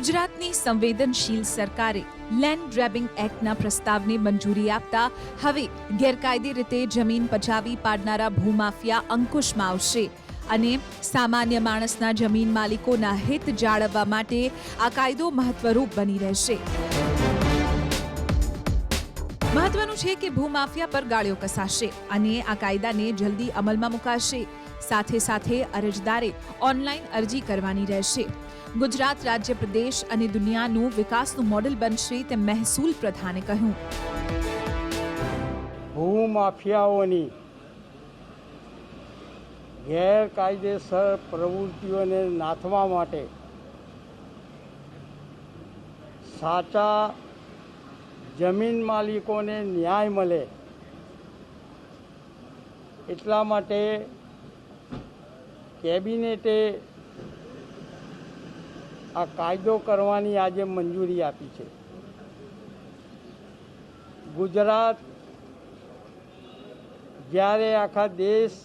ગુજરાતની સંવેદનશીલ સરકારે લેન્ડ ગ્રેબિંગ એક્ટના પ્રસ્તાવને મંજૂરી આપતા હવે ગેરકાયદે રીતે જમીન પચાવી પાડનારા ભૂમાફિયા અંકુશમાં આવશે અને સામાન્ય માણસના જમીન માલિકોના હિત જાળવવા માટે આ કાયદો મહત્વરૂપ બની રહેશે। મહત્વનું છે કે ભૂમાફિયા પર ગાળિયો કસાશે અને આ કાયદાને જલ્દી અમલમાં મુકાશે। સાથે સાથે અરજદારે ઓનલાઈન અરજી કરવાની રહેશે। ગુજરાત રાજ્ય પ્રદેશ અને દુનિયાનું વિકાસનું મોડેલ બનશે તેમ મહેસૂલ પ્રધાને કહ્યું। ભૂમાફિયાઓની ગેરકાયદેસર પ્રવૃત્તિઓને નાથવા માટે સાચા જમીન માલિકોને ન્યાય મળે એટલા માટે કેબિનેટે આ કાયદો કરવાની આજે મંજૂરી આપી છે। ગુજરાત જ્યારે આખા દેશ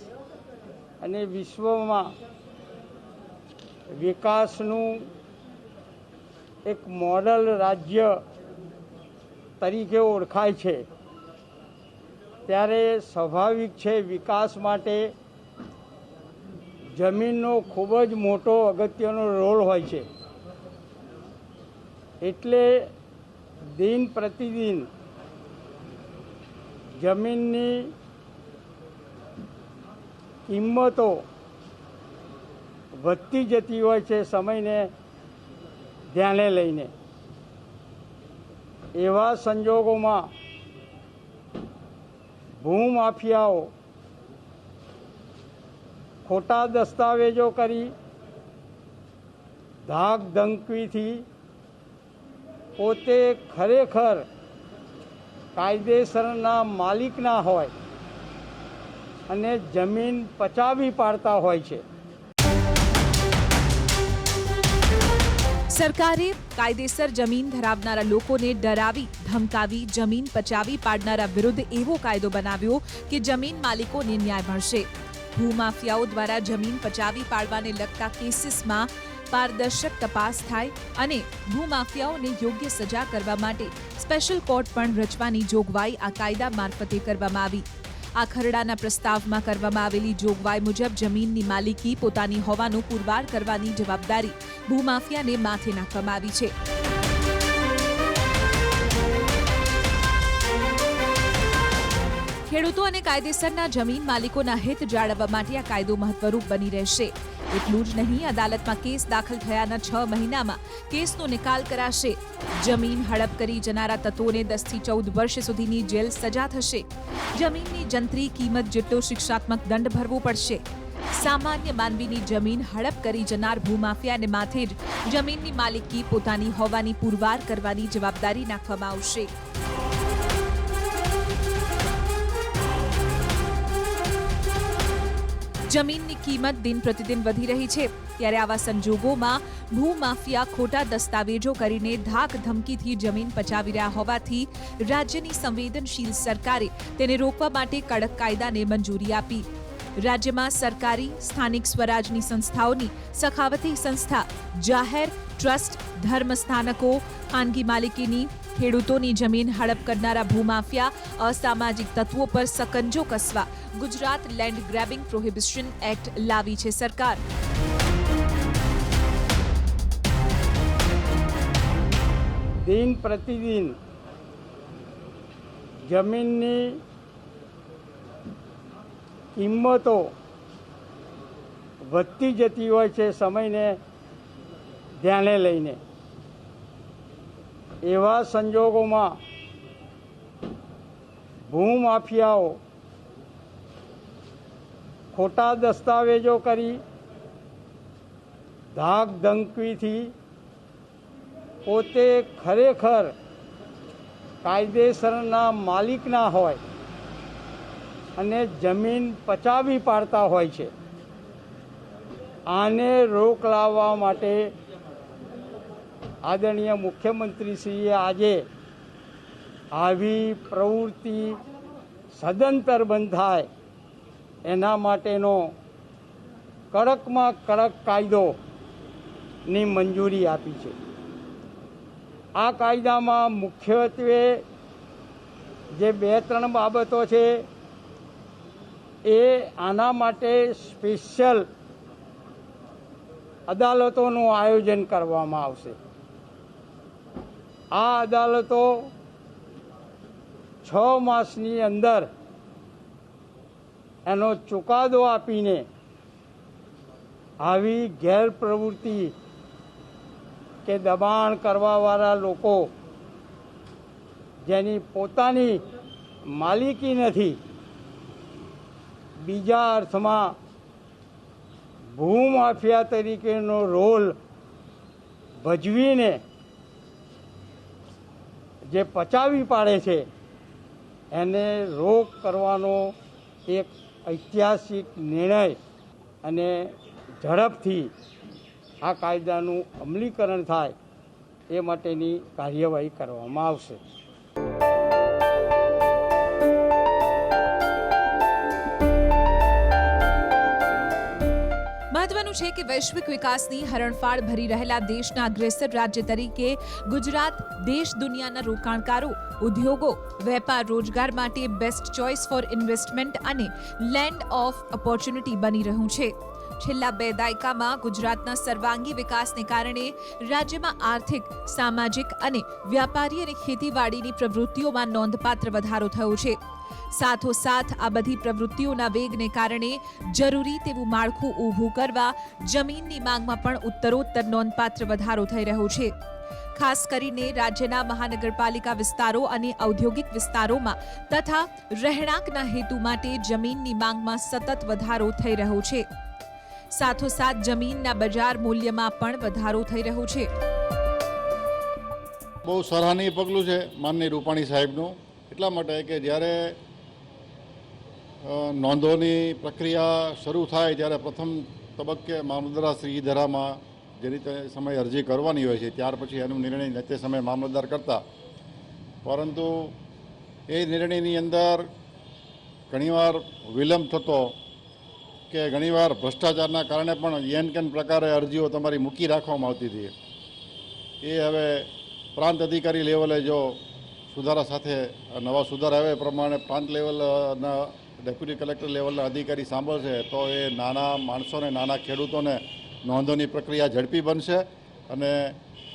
અને વિશ્વમાં વિકાસનું એક મોડલ રાજ્ય તરીકે ઓળખાય છે ત્યારે સ્વાભાવિક છે વિકાસ માટે જમીનનો ખૂબ જ મોટો અગત્યનો રોલ હોય છે। એટલે દિન પ્રતિદિન જમીનની કિંમતો વધતી જતી હોય છે સમયને ધ્યાને લઈને। એવા સંજોગોમાં ભૂમાફિયાઓ ખોટા દસ્તાવેજો કરી ધાક ધમકીથી પોતે ખરેખર કાયદેસરના માલિક ના હોય અને જમીન પચાવી પાડતા હોય છે। સરકારે કાયદેસર જમીન ધરાવનારા લોકોને ડરાવી ધમકાવી જમીન પચાવી પાડનારા વિરુદ્ધ એવો કાયદો બનાવ્યો કે જમીન માલિકોને ન્યાય મળશે। ભૂમાફિયાઓ દ્વારા જમીન પચાવી પાડવાને લગતા કેસીસમાં પારદર્શક તપાસ થાય અને ભૂમાફિયાઓને યોગ્ય સજા કરવા માટે સ્પેશિયલ કોર્ટ પણ રચવાની જોગવાઈ આ કાયદા મારફતે કરવામાં આવી। આ ખરડાના પ્રસ્તાવમાં કરવામાં આવેલી જોગવાઈ મુજબ જમીનની માલિકી પોતાની હોવાનું પુરવાર કરવાની જવાબદારી ભૂમાફિયાને માથે નાખવામાં આવી છે। ખેડૂતો અને કાયદેસરના જમીન માલિકોના હિત જાળવવા માટે આ કાયદો મહત્વરૂપ બની રહેશે। એટલું જ નહીં, અદાલતમાં કેસ દાખલ થયાના 6 મહિનામાં કેસનો નિકાલ કરાશે। જમીન હડપ કરી જનારા તત્વોને 10 થી 14 વર્ષ સુધીની જેલ સજા થશે। જમીનની જંત્રી કિંમત જેટલો શિક્ષાત્મક દંડ ભરવો પડશે। સામાન્ય માનવીની જમીન હડપ કરી જનાર ભૂમાફિયાને માથે જ જમીનની માલિકી પોતાની હોવાની પુરવાર કરવાની જવાબદારી નાખવામાં આવશે। જમીનની કિંમત દિન પ્રતિદિન વધી રહી છે ત્યારે આવા સંજોગોમાં ભૂમાફિયા ખોટા દસ્તાવેજો કરીને ધાક ધમકીથી જમીન પચાવી રહ્યા હોવાથી રાજ્યની સંવેદનશીલ સરકારે તેને રોકવા માટે કડક કાયદાને મંજૂરી આપી। રાજ્યમાં સરકારી સ્થાનિક સ્વરાજની સંસ્થાઓની સખાવતી સંસ્થા જાહેર ટ્રસ્ટ ધર્મસ્થાનકો ખાનગી માલિકીની ખેડૂતોની જમીન હડપ કરનારા ભૂમાફિયા અસામાજિક તત્વો પર સકંજો કસવા Gujarat land grabbing prohibition act લાવી છે સરકાર। દિન પ્રતિદિન જમીનની કિંમતો વધતી જતી હોય છે સમયને ધ્યાને લઈને। એવા સંજોગોમાં ભૂમાફિયાઓ ખોટા દસ્તાવેજો કરી ધાક ધમકીથી પોતે ખરેખર કાયદેસરના માલિક ના હોય અને જમીન પચાવી પાડતા હોય છે। આને રોક લાવવા માટે આદરણીય મુખ્યમંત્રીશ્રીએ આજે આવી પ્રવૃત્તિ સદંતર બંધ થાય એના માટેનો કડકમાં કડક કાયદોની મંજૂરી આપી છે। આ કાયદામાં મુખ્યત્વે જે 2-3 બાબતો છે એ આના માટે સ્પેશિયલ અદાલતોનું આયોજન કરવામાં આવશે. આ અદાલતો 6 માસની અંદર એનો ચુકાદો આપીને આવી ગેરપ્રવૃત્તિ કે દબાણ કરવાવાળા લોકો જેની પોતાની માલિકી નથી, બીજા અર્થમાં ભૂમાફિયા તરીકેનો રોલ ભજવીને જે પચાવી પાડે છે એને રોક કરવાનો એક ઐતિહાસિક નિર્ણય અને ઝડપથી આ કાયદાનું અમલીકરણ થાય એ માટેની કાર્યવાહી કરવામાં આવશે. મહત્વનું છે કે વૈશ્વિક વિકાસની હરણફાળ ભરી રહેલા દેશના અગ્રેસર રાજ્ય તરીકે ગુજરાત દેશ દુનિયાના રોકાણકારો, ઉદ્યોગો, વેપાર રોજગાર માટે બેસ્ટ ચોઇસ ફોર ઇન્વેસ્ટમેન્ટ અને લેન્ડ ઓફ ઓપોર્ચ્યુનિટી બની રહ્યું છે. છેલ્લા 2 દાયકામાં ગુજરાતના સર્વાંગી વિકાસને કારણે રાજ્યમાં આર્થિક, સામાજિક અને વ્યાપારી અને ખેતીવાડીની પ્રવૃત્તિઓમાં નોંધપાત્ર વધારો થયો છે. સાથોસાથ આ બધી પ્રવૃત્તિઓના વેગને કારણે જરૂરી તેવું માળખું ઊભું કરવા જમીનની માંગમાં પણ ઉત્તરોત્તર નોંધપાત્ર વધારો થઈ રહ્યો છે. ખાસ કરીને રાજ્યના મહાનગરપાલિકા વિસ્તારો અને ઔદ્યોગિક વિસ્તારોમાં તથા રહેણાંકના હેતુ માટે જમીનની માંગમાં સતત વધારો થઈ રહ્યો છે. સાથોસાથ જમીનના બજાર મૂલ્યમાં પણ વધારો થઈ રહ્યો છે. બહુ સરાહનીય પગલું છે માનનીય રૂપાણી સાહેબનું, એટલા માટે કે જ્યારે નોંધોની પ્રક્રિયા શરૂ થાય ત્યારે પ્રથમ તબક્કે મામલતદાર શ્રી ધરામાં જે રીતે સમય અરજી કરવાની હોય છે ત્યાર પછી એનો નિર્ણય તે સમયે મામલતદાર કરતા, પરંતુ એ નિર્ણયની અંદર ઘણીવાર વિલંબ થતો કે ઘણીવાર ભ્રષ્ટાચારના કારણે પણ એન કેન પ્રકારે અરજીઓ તમારી મૂકી રાખવામાં આવતી હતી. એ હવે પ્રાંત અધિકારી લેવલે જો સુધારા સાથે નવા સુધારા આવે પ્રમાણે પ્રાંત લેવલના ડેપ્યુટી કલેક્ટર લેવલના અધિકારી સાંભળશે તો એ નાના માણસોને, નાના ખેડૂતોને નોંધોની પ્રક્રિયા ઝડપી બનશે અને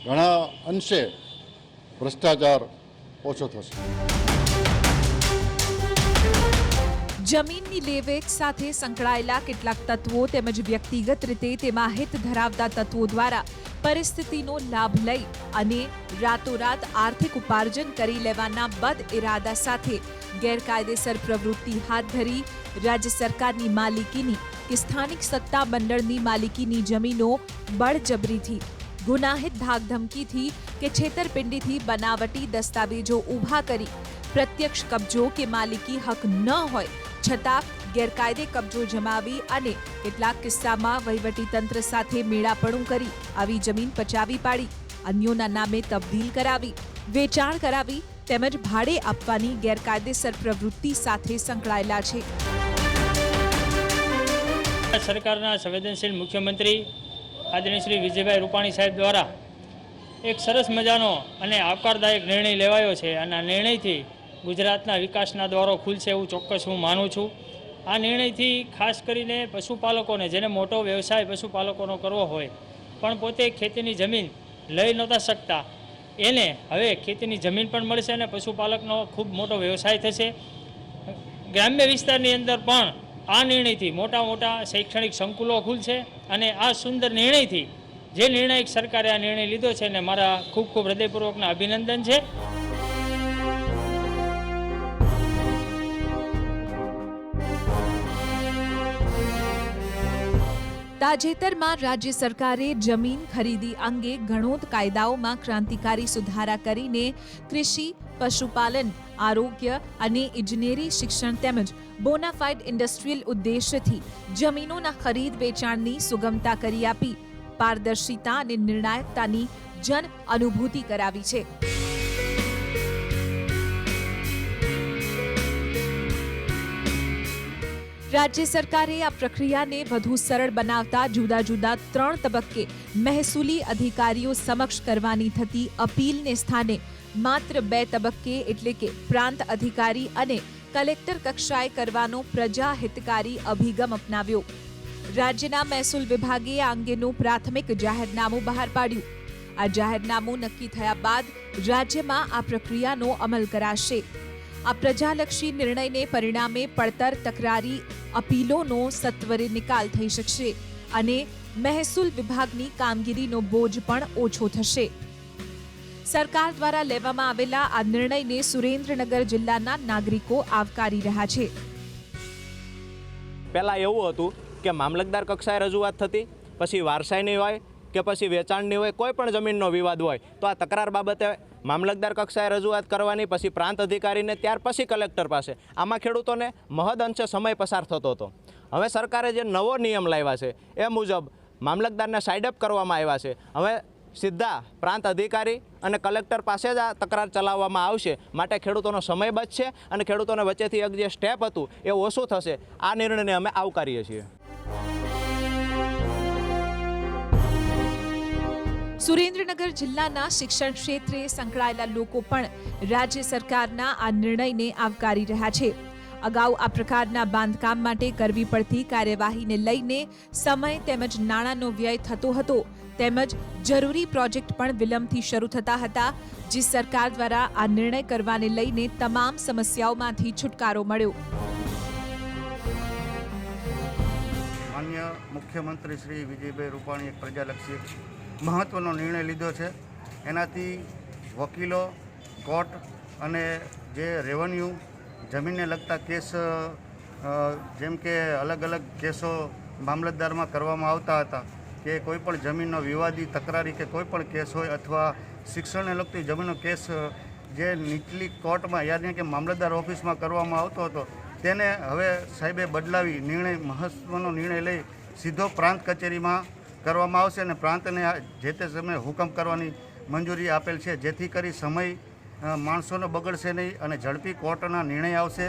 ઘણા અંશે ભ્રષ્ટાચાર ઓછો થશે. જમીનની લેવેચ સાથે સંકળાયેલા કેટલાક તત્વો તેમજ વ્યક્તિગત રીતે તેમાં હિત ધરાવતા તત્વો દ્વારા પરિસ્થિતિનો લાભ લઈ અને રાતોરાત આર્થિક ઉપાર્જન કરી લેવાના બદ ઇરાદા સાથે ગેરકાયદેસર પ્રવૃત્તિ હાથ ધરી રાજ્ય સરકારની માલિકીની કે સ્થાનિક સત્તા મંડળની માલિકીની જમીનો બળજબરીથી, ગુનાહિત ધાકધમકીથી કે છેતરપિંડીથી બનાવટી દસ્તાવેજો ઊભા કરી પ્રત્યક્ષ કબજો કે માલિકી હક ન હોય છતાં ગેરકાયદે કબજો જમાવી અને કેટલાક કિસ્સામાં વહીવટીતંત્ર સાથે મેળાપણું કરી આવી જમીન પચાવી પાડી, અન્યોના નામે તબદીલ કરાવી, વેચાણ કરાવી તેમજ ભાડે આપવાની ગેરકાયદેસર પ્રવૃત્તિ સાથે સંકળાયેલા છે. સરકારના સંવેદનશીલ મુખ્યમંત્રી આદરણીય શ્રી વિજયભાઈ રૂપાણી સાહેબ દ્વારા એક સરસ મજાનો અને આવકારદાયક નિર્ણય લેવાયો છે અને આ નિર્ણયથી ગુજરાતના વિકાસના દ્વારો ખુલશે એવું ચોક્કસ હું માનું છું. આ નિર્ણયથી ખાસ કરીને પશુપાલકોને, જેને મોટો વ્યવસાય પશુપાલકોનો કરવો હોય પણ પોતે ખેતીની જમીન લઈ નહોતા શકતા, એને હવે ખેતીની જમીન પણ મળશે અને પશુપાલકનો ખૂબ મોટો વ્યવસાય થશે. ગ્રામ્ય વિસ્તારની અંદર પણ આ નિર્ણયથી મોટા મોટા શૈક્ષણિક સંકુલો ખુલશે અને આ સુંદર નિર્ણયથી જે નિર્ણાયક સરકારે આ નિર્ણય લીધો છે ને મારા ખૂબ ખૂબ હૃદયપૂર્વકના અભિનંદન છે. તાજેતરમાં રાજ્ય સરકારે જમીન ખરીદી અંગે ગણોત કાયદાઓમાં ક્રાંતિકારી સુધારા કરીને કૃષિ, પશુપાલન, આરોગ્ય અને ઇજનેરી શિક્ષણ તેમજ બોનાફાઇડ ઇન્ડસ્ટ્રીયલ ઉદ્દેશ્યથી જમીનોના ખરીદ વેચાણની સુગમતા કરી આપી પારદર્શિતા અને નિર્ણાયકતાની જન અનુભૂતિ કરાવી છે. રાજ્ય સરકારે આ પ્રક્રિયાને વધુ સરળ બનાવતા જુદા જુદા 3 તબક્કે મહેસૂલી અધિકારીઓ સમક્ષ કરવાની થતી અપીલને સ્થાને માત્ર 2 તબક્કે એટલે કે પ્રાંત અધિકારી અને કલેક્ટર કક્ષાએ કરવાનો પ્રજાહિતકારી અભિગમ અપનાવ્યો. રાજ્યના મહેસૂલ વિભાગે આ અંગેનું પ્રાથમિક જાહેરનામું બહાર પાડ્યું. આ જાહેરનામું નક્કી થયા બાદ રાજ્યમાં આ પ્રક્રિયાનો અમલ કરાશે. આ પ્રજાલક્ષી નિર્ણયને પરિણામે પડતર તકરારી અપીલોનો સત્વરે નિકાલ થઈ શકશે અને મહેસૂલ વિભાગની કામગીરીનો બોજ પણ ઓછો થશે. સરકાર દ્વારા લેવામાં આવેલા આ નિર્ણયને સુરેન્દ્રનગર જિલ્લાના નાગરિકો આવકારી રહ્યા છે. પહેલાં એવું હતું કે મામલતદાર કક્ષાએ રજૂઆત થતી, પછી વારસાઈની હોય કે પછી વેચાણની હોય, કોઈ પણ જમીનનો વિવાદ હોય તો આ તકરાર બાબતે મામલતદાર કક્ષાએ રજૂઆત કરવાની, પછી પ્રાંત અધિકારીને, ત્યાર પછી કલેક્ટર પાસે. આમાં ખેડૂતોને મહદ અંશે સમય પસાર થતો હતો. હવે સરકારે જે નવો નિયમ લાવ્યા છે એ મુજબ મામલતદારને સાઇડ અપ કરવામાં આવ્યા છે. હવે સીધા પ્રાંત અધિકારી અને કલેક્ટર પાસે જ આ તકરાર ચલાવવામાં આવશે. માટે ખેડૂતોનો સમય બચશે અને ખેડૂતોને વચ્ચેથી એક જે સ્ટેપ હતું એ ઓછું થશે. આ નિર્ણયને અમે આવકારીએ છીએ. સુરેન્દ્રનગર જિલ્લાના શિક્ષણ ક્ષેત્રે સંકળાયેલા લોકો પણ રાજ્ય સરકારના આ નિર્ણયને આવકારી રહ્યા છે. અગાઉ આ પ્રકારના બાંધકામ માટે કરવી પડતી કાર્યવાહીને લઈને સમય તેમજ નાણાંનો વ્યય થતો હતો, તેમજ જરૂરી પ્રોજેક્ટ પણ વિલંબથી શરૂ થતા હતા, જે સરકાર દ્વારા આ નિર્ણય કરવાને લઈને તમામ સમસ્યાઓમાંથી છુટકારો મળ્યો. માન્ય મુખ્યમંત્રી શ્રી વિજયભાઈ રૂપાણીએ એક પ્રજાલક્ષી મહત્ત્વનો નિર્ણય લીધો છે. એનાથી વકીલો, કોર્ટ અને જે રેવન્યુ જમીનને લગતા કેસ, જેમ કે અલગ અલગ કેસો મામલતદારમાં કરવામાં આવતા હતા, કે કોઈ પણ જમીનનો વિવાદી તકરારી કે કોઈ પણ કેસ હોય અથવા શિક્ષણને લગતી જમીનનો કેસ જે નીચલી કોર્ટમાં યાની કે મામલતદાર ઓફિસમાં કરવામાં આવતો હતો, તેને હવે સાહેબે બદલાવી મહત્ત્વનો નિર્ણય લઈ સીધો પ્રાંત કચેરીમાં કરવામાં આવશે અને પ્રાંતને જે તે સમયે હુકમ કરવાની મંજૂરી આપેલ છે, જેથી કરી સમય માણસોનો બગડશે નહીં અને ઝડપી કોર્ટના નિર્ણય આવશે.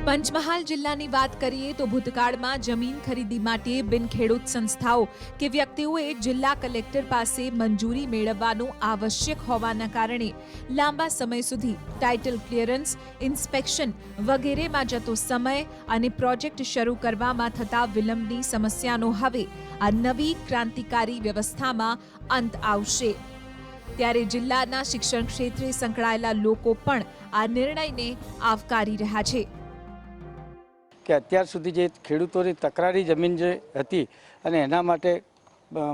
પંચમહાલ જિલ્લાની વાત કરીએ તો ભૂતકાળમાં જમીન ખરીદી માટે બિનખેડૂત સંસ્થાઓ કે વ્યક્તિઓએ જિલ્લા કલેક્ટર પાસે મંજૂરી મેળવવાનું આવશ્યક હોવાના કારણે લાંબા સમય સુધી ટાઇટલ ક્લિયરન્સ, ઇન્સ્પેક્શન વગેરેમાં જતો સમય અને પ્રોજેક્ટ શરૂ કરવામાં થતા વિલંબની સમસ્યાનો હવે આ નવી ક્રાંતિકારી વ્યવસ્થામાં અંત આવશે. ત્યારે જિલ્લાના શિક્ષણ ક્ષેત્રે સંકળાયેલા લોકો પણ આ નિર્ણયને આવકારી રહ્યા છે. કે અત્યાર સુધી જે ખેડૂતોની તકરારી જમીન જે હતી અને એના માટે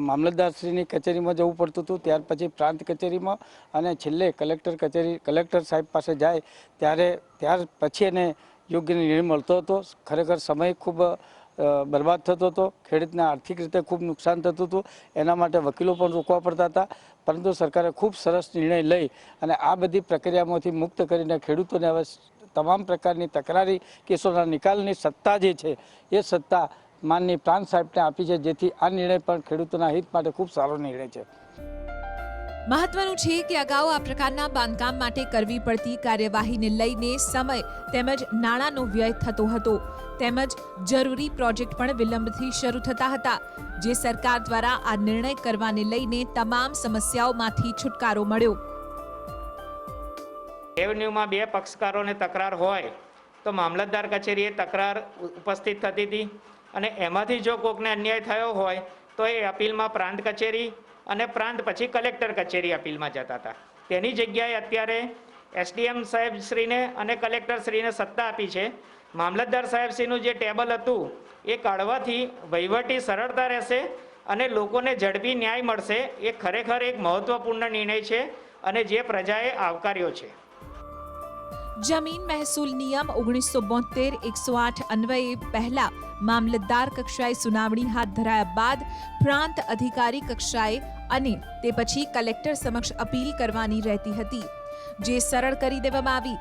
મામલતદારશ્રીની કચેરીમાં જવું પડતું હતું, ત્યાર પછી પ્રાંત કચેરીમાં અને છેલ્લે કલેક્ટર સાહેબ પાસે જાય ત્યાર પછી એને યોગ્ય નિર્ણય મળતો હતો. ખરેખર સમય ખૂબ બરબાદ થતો હતો, ખેડૂતને આર્થિક રીતે ખૂબ નુકસાન થતું હતું, એના માટે વકીલો પણ રોકવા પડતા હતા. પરંતુ સરકારે ખૂબ સરસ નિર્ણય લઈ અને આ બધી પ્રક્રિયામાંથી મુક્ત કરીને ખેડૂતોને હવે તમામ પ્રકારની તકરારી કેસોના નિકાલની સત્તા જે છે એ સત્તા માનની પ્રાંત સાહેબને આપી છે, જેથી આ નિર્ણય પણ ખેડૂતોના હિત માટે ખૂબ સારો નિર્ણય છે. મહત્વનું છે કે અગાઉ આ પ્રકારના બાંધકામ માટે કરવી પડતી કાર્યવાહીને લઈને સમય તેમજ નાણાંનો વ્યય થતો હતો, તેમજ જરૂરી પ્રોજેક્ટ પણ વિલંબથી શરૂ થતા હતા, જે સરકાર દ્વારા આ નિર્ણય કરવાને લઈને તમામ સમસ્યાઓમાંથી છુટકારો મળ્યો. રેવન્યુમાં 2 પક્ષકારોને તકરાર હોય તો મામલતદાર કચેરીએ તકરાર ઉપસ્થિત થતી હતી અને એમાંથી જો કોકને અન્યાય થયો હોય તો એ અપીલમાં પ્રાંત કચેરી અને પ્રાંત પછી કલેક્ટર કચેરી અપીલમાં જતા હતા. તેની જગ્યાએ અત્યારે એસડીએમ સાહેબશ્રીને અને કલેક્ટરશ્રીને સત્તા આપી છે. મામલતદાર સાહેબશ્રીનું જે ટેબલ હતું એ કાઢવાથી વહીવટી સરળતા રહેશે અને લોકોને ઝડપી ન્યાય મળશે. એ ખરેખર એક મહત્વપૂર્ણ નિર્ણય છે અને જે પ્રજાએ આવકાર્યો છે. જમીન મહેસૂલ નિયમ 1972-108 અન્વયે પહેલા મામલતદાર કક્ષાએ સુનાવણી હાથ ધરાયા બાદ પ્રાંત અધિકારી કક્ષાએ અને તે પછી કલેક્ટર સમક્ષ અપીલ કરવાની રહેતી હતી, જે સરળ કરી દેવામાં આવી.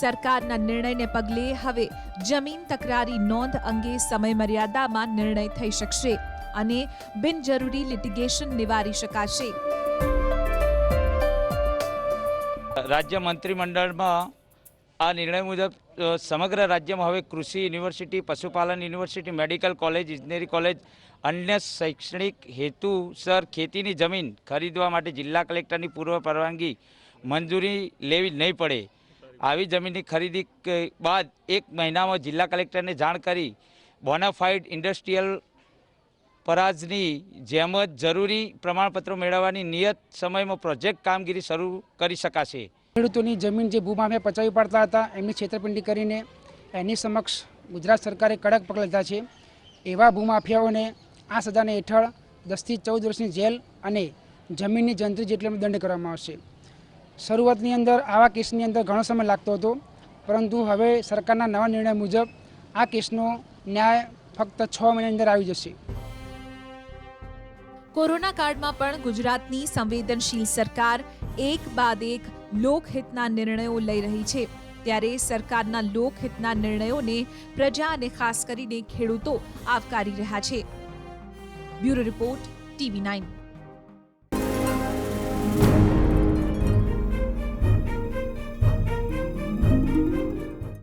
સરકારના નિર્ણયને પગલે હવે જમીન તકરારી નોંધ અંગે સમયમર્યાદામાં નિર્ણય થઈ શકશે અને બિનજરૂરી લિટિગેશન નિવારી શકાશે. રાજ્ય મંત્રીમંડળમાં આ નિર્ણય મુજબ સમગ્ર રાજ્યમાં હવે કૃષિ યુનિવર્સિટી, પશુપાલન યુનિવર્સિટી, મેડિકલ કોલેજ, ઇજનેરી કોલેજ, અન્ય શૈક્ષણિક હેતુસર ખેતીની જમીન ખરીદવા માટે જિલ્લા કલેક્ટરની પૂર્વ પરવાનગી મંજૂરી લેવી નહીં પડે. આવી જમીનની ખરીદી બાદ 1 મહિનામાં જિલ્લા કલેક્ટરને જાણ કરી બોનાફાઇડ ઇન્ડસ્ટ્રીયલ પરાજની જેમ જ જરૂરી પ્રમાણપત્રો મેળવવાની નિયત સમયમાં પ્રોજેક્ટ કામગીરી શરૂ કરી શકાશે. ખેડૂતોની જમીન જે ભૂમાફિયા પચાવી પાડતા હતા એમની છેતરપિંડી કરીને એની સમક્ષ ગુજરાત સરકારે કડક પગલાં લીધા છે. એવા ભૂમાફિયાઓને આ સજાને હેઠળ 10 થી 14 વર્ષની જેલ અને જમીનની જંત્રી જેટલો દંડ કરવામાં આવશે. શરૂઆતની અંદર આવા કેસની અંદર ઘણો સમય લાગતો હતો, પરંતુ હવે સરકારના નવા નિર્ણય મુજબ આ કેસનો ન્યાય ફક્ત 6 મહિનાની અંદર આવી જશે. કોરોના કાળમાં પણ ગુજરાતની સંવેદનશીલ સરકાર એક બાદ એક લોકહિતના નિર્ણયો લઈ રહી છે. ત્યારે સરકારના લોકહિતના નિર્ણયોને પ્રજા અને ખાસ કરીને ખેડૂતો આવકારી રહ્યા છે. Bureau report, TV9.